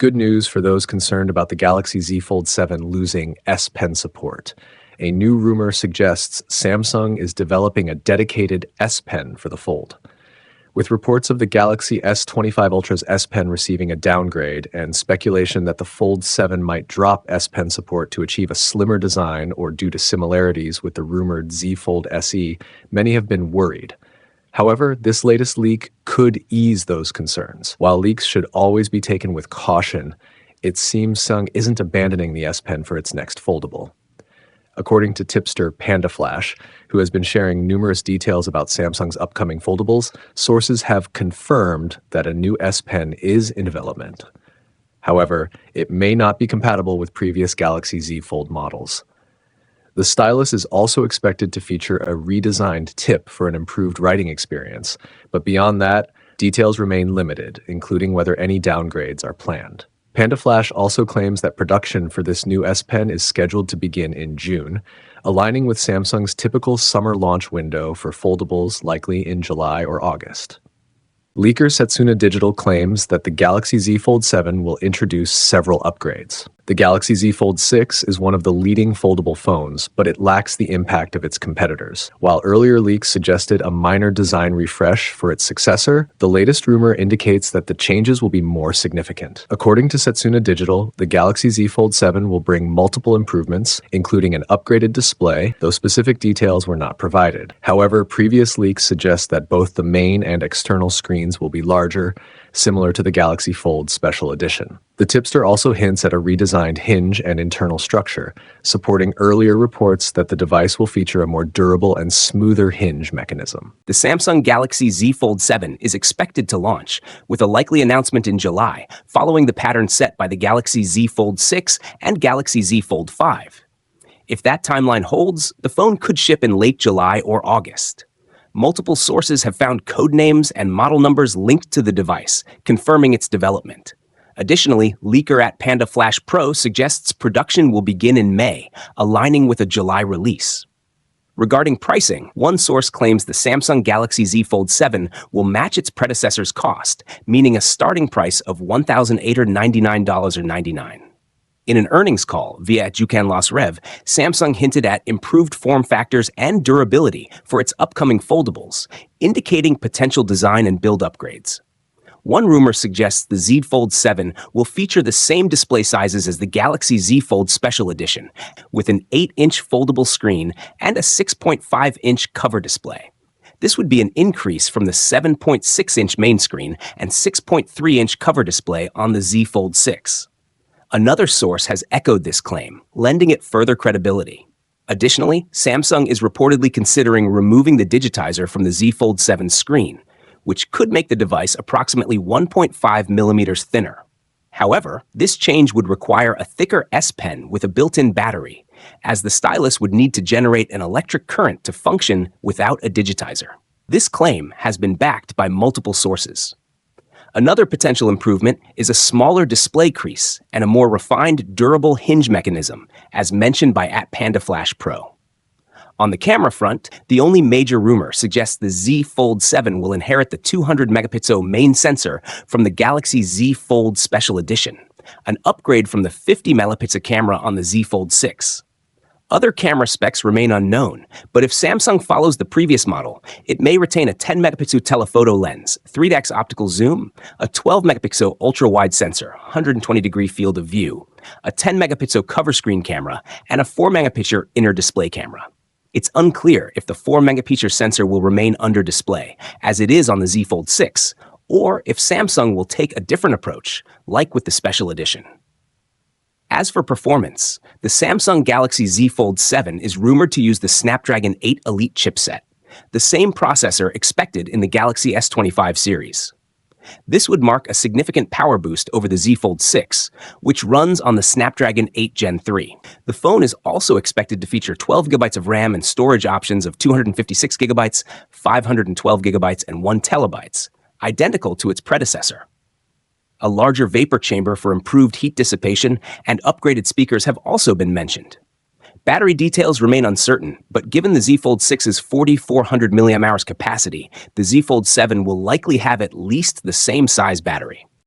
Good news for those concerned about the Galaxy Z Fold 7 losing S Pen support. A new rumor suggests Samsung is developing a dedicated S Pen for the Fold. With reports of the Galaxy S25 Ultra's S Pen receiving a downgrade and speculation that the Fold 7 might drop S Pen support to achieve a slimmer design or due to similarities with the rumored Z Fold SE, many have been worried. However, this latest leak could ease those concerns. While leaks should always be taken with caution, it seems Samsung isn't abandoning the S Pen for its next foldable. According to Tipster PandaFlash, who has been sharing numerous details about Samsung's upcoming foldables, sources have confirmed that a new S Pen is in development. However, it may not be compatible with previous Galaxy Z Fold models. The stylus is also expected to feature a redesigned tip for an improved writing experience, but beyond that, details remain limited, including whether any downgrades are planned. PandaFlash also claims that production for this new S Pen is scheduled to begin in June, aligning with Samsung's typical summer launch window for foldables likely in July or August. Leaker Setsuna Digital claims that the Galaxy Z Fold 7 will introduce several upgrades. The Galaxy Z Fold 6 is one of the leading foldable phones, but it lacks the impact of its competitors. While earlier leaks suggested a minor design refresh for its successor, the latest rumor indicates that the changes will be more significant. According to Setsuna Digital, the Galaxy Z Fold 7 will bring multiple improvements, including an upgraded display, though specific details were not provided. However, previous leaks suggest that both the main and external screens will be larger, similar to the Galaxy Fold Special Edition. The tipster also hints at a redesigned hinge and internal structure, supporting earlier reports that the device will feature a more durable and smoother hinge mechanism. The Samsung Galaxy Z Fold 7 is expected to launch, with a likely announcement in July, following the pattern set by the Galaxy Z Fold 6 and Galaxy Z Fold 5. If that timeline holds, the phone could ship in late July or August. Multiple sources have found code names and model numbers linked to the device, confirming its development. Additionally, leaker at PandaFlash Pro suggests production will begin in May, aligning with a July release. Regarding pricing, one source claims the Samsung Galaxy Z Fold 7 will match its predecessor's cost, meaning a starting price of $1,899.99. In an earnings call via Jukan Las Rev, Samsung hinted at improved form factors and durability for its upcoming foldables, indicating potential design and build upgrades. One rumor suggests the Z Fold 7 will feature the same display sizes as the Galaxy Z Fold Special Edition, with an 8-inch foldable screen and a 6.5-inch cover display. This would be an increase from the 7.6-inch main screen and 6.3-inch cover display on the Z Fold 6. Another source has echoed this claim, lending it further credibility. Additionally, Samsung is reportedly considering removing the digitizer from the Z Fold 7 screen, which could make the device approximately 1.5 millimeters thinner. However, this change would require a thicker S Pen with a built-in battery, as the stylus would need to generate an electric current to function without a digitizer. This claim has been backed by multiple sources. Another potential improvement is a smaller display crease and a more refined, durable hinge mechanism, as mentioned by @PandaFlash Pro. On the camera front, the only major rumor suggests the Z Fold 7 will inherit the 200-megapixel main sensor from the Galaxy Z Fold Special Edition, an upgrade from the 50-megapixel camera on the Z Fold 6. Other camera specs remain unknown, but if Samsung follows the previous model, it may retain a 10-megapixel telephoto lens, 3x optical zoom, a 12-megapixel ultra-wide sensor, 120-degree field of view, a 10-megapixel cover screen camera, and a 4-megapixel inner display camera. It's unclear if the 4-megapixel sensor will remain under display, as it is on the Z Fold 6, or if Samsung will take a different approach, like with the Special Edition. As for performance, the Samsung Galaxy Z Fold 7 is rumored to use the Snapdragon 8 Elite chipset, the same processor expected in the Galaxy S25 series. This would mark a significant power boost over the Z Fold 6, which runs on the Snapdragon 8 Gen 3. The phone is also expected to feature 12 GB of RAM and storage options of 256 GB, 512 GB, and 1 TB, identical to its predecessor. A larger vapor chamber for improved heat dissipation and upgraded speakers have also been mentioned. Battery details remain uncertain, but given the Z Fold 6's 4,400 mAh capacity, the Z Fold 7 will likely have at least the same size battery.